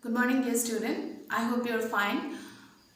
Good morning, dear student. I hope you are fine.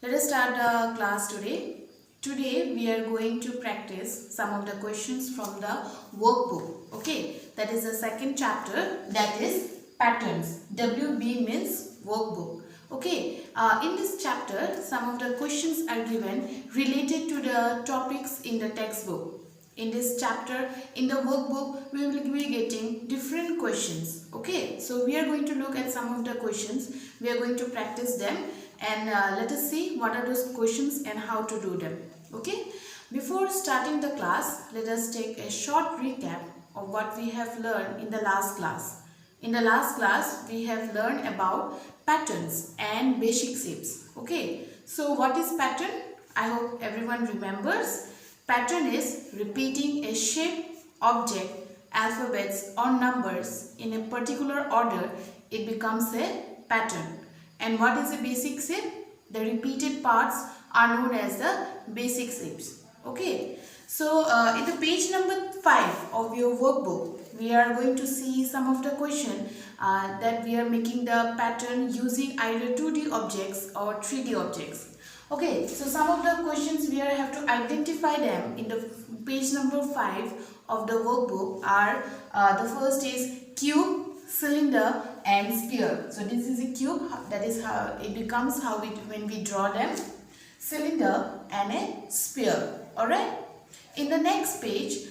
Let us start the class today. Today we are going to practice some of the questions from the workbook. Okay, that is the second chapter, that is patterns. WB means workbook. Okay, in this chapter some of the questions are given related to the topics in the textbook. In this chapter, in the workbook, we will be getting different questions. Okay, so we are going to look at some of the questions. We are going to practice them and let us see what are those questions and how to do them. Okay, before starting the class, let us take a short recap of what we have learned in the last class. In the last class, we have learned about patterns and basic shapes. Okay, so what is pattern? I hope everyone remembers. Pattern is repeating a shape, object, alphabets or numbers in a particular order. It becomes a pattern. And what is a basic shape? The repeated parts are known as the basic shapes. Okay. So in the page number 5 of your workbook, we are going to see some of the question that we are making the pattern using either 2D objects or 3D objects. Okay, so some of the questions we have to identify them in the page number 5 of the workbook are the first is cube, cylinder and sphere. So this is a cube, that is how it becomes when we draw them, cylinder and a sphere. Alright. In the next page,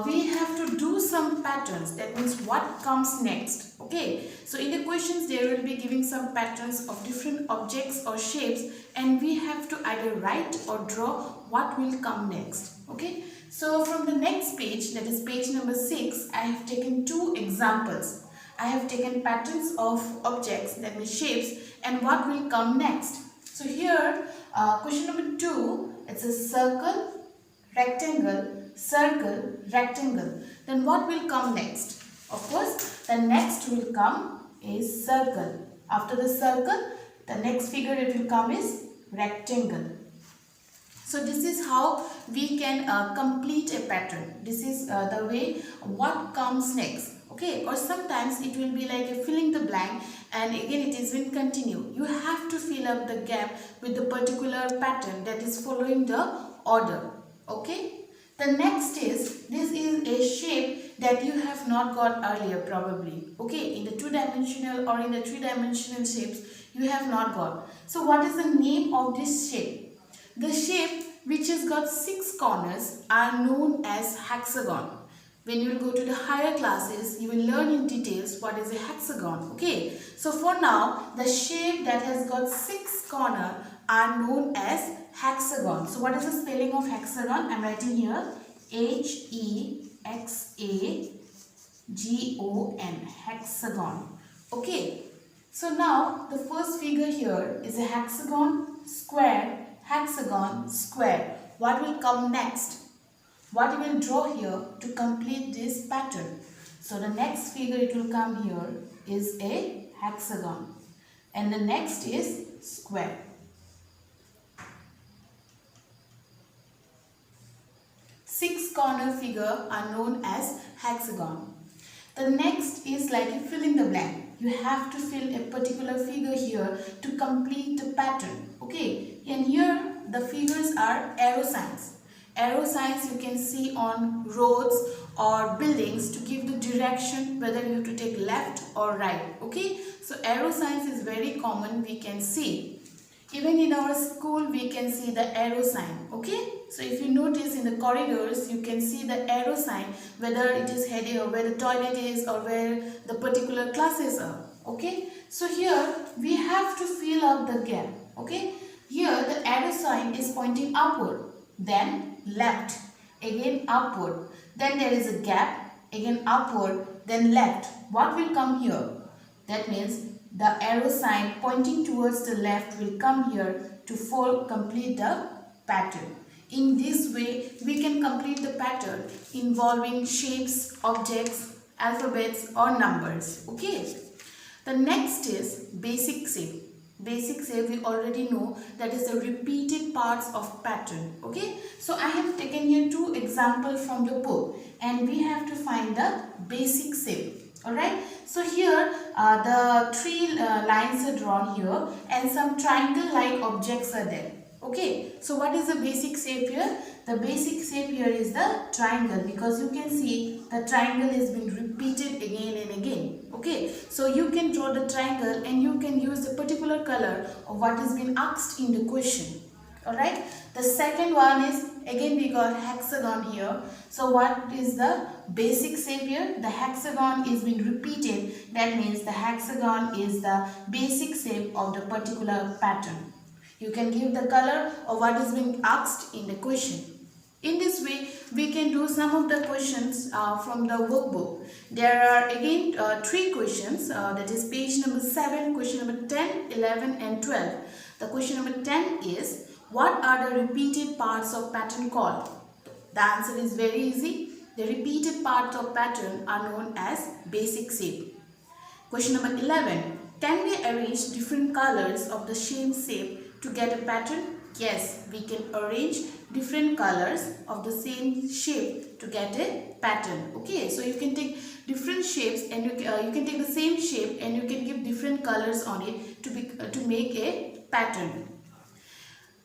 we have to do some patterns. That means what comes next. Okay. So in the questions, they will be giving some patterns of different objects or shapes, and we have to either write or draw what will come next. Okay. So from the next page, that is page number 6, I have taken two examples. I have taken patterns of objects, that means shapes, and what will come next. So here, question number 2, it's a circle, rectangle, circle, rectangle. Then what will come next? Of course, the next will come is circle. After the circle, the next figure it will come is rectangle. So this is how we can complete a pattern. This is the way what comes next. Okay, or sometimes it will be like a filling the blank, and again it is will continue. You have to fill up the gap with the particular pattern that is following the order. Okay, the next is, this is a shape that you have not got earlier probably. Okay, in the 2-dimensional or in the 3-dimensional shapes you have not got. So what is the name of this shape? The shape which has got 6 corners are known as hexagon. When you will go to the higher classes, you will learn in details what is a hexagon. Okay, so for now, the shape that has got 6 corners are known as hexagon. So what is the spelling of hexagon? I am writing here H-E-X-A-G-O-N, hexagon. Okay, so now the first figure here is a hexagon, square, hexagon, square. What will come next? What we will draw here to complete this pattern? So the next figure it will come here is a hexagon, and the next is square. 6 corner figure are known as hexagon. The next is like a fill in the blank. You have to fill a particular figure here to complete the pattern. Okay, and here the figures are arrow signs. Arrow signs you can see on roads or buildings to give the direction whether you have to take left or right. Okay, so arrow signs is very common, we can see. Even in our school we can see the arrow sign. Okay, so if you notice in the corridors you can see the arrow sign, whether it is heading or where the toilet is or where the particular classes are. Okay, so here we have to fill up the gap. Okay, here the arrow sign is pointing upward, then left, again upward, then there is a gap, again upward, then left. What will come here? That means the arrow sign pointing towards the left will come here to complete the pattern. In this way, we can complete the pattern involving shapes, objects, alphabets or numbers. Okay. The next is basic shape. Basic shape we already know, that is the repeated parts of pattern. Okay. So I have taken here 2 examples from the book, and we have to find the basic shape. Alright, so here the three lines are drawn here and some triangle like objects are there. Okay, so what is the basic shape here? The basic shape here is the triangle, because you can see the triangle has been repeated again and again. Okay, so you can draw the triangle and you can use the particular color of what has been asked in the question. Alright, the second one is, again we got hexagon here. So what is the basic shape here? The hexagon is being repeated. That means the hexagon is the basic shape of the particular pattern. You can give the color of what is being asked in the question. In this way, we can do some of the questions from the workbook. There are again three questions, that is page number 7, question number 10, 11 and 12. The question number 10 is, what are the repeated parts of pattern called? The answer is very easy. The repeated parts of pattern are known as basic shape. Question number 11. Can we arrange different colors of the same shape to get a pattern? Yes, we can arrange different colors of the same shape to get a pattern. Okay, so you can take different shapes and you can take the same shape and you can give different colors on it to make a pattern.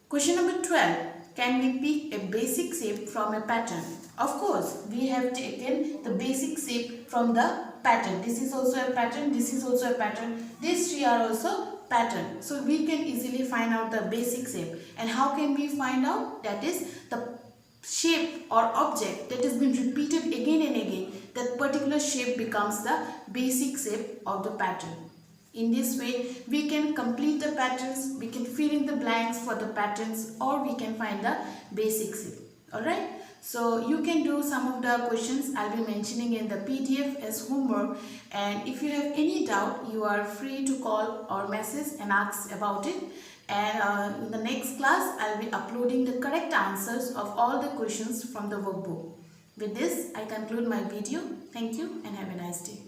Question number 12. Can we pick a basic shape from a pattern? Of course, we have taken the basic shape from the pattern. This is also a pattern, this is also a pattern. These three are also pattern. So we can easily find out the basic shape. And how can we find out? That is the shape or object that has been repeated again and again. That particular shape becomes the basic shape of the pattern. In this way, we can complete the patterns, we can fill in the blanks for the patterns, or we can find the basic shape. Alright, so you can do some of the questions I'll be mentioning in the PDF as homework, and if you have any doubt, you are free to call or message and ask about it. And in the next class, I'll be uploading the correct answers of all the questions from the workbook. With this, I conclude my video. Thank you and have a nice day.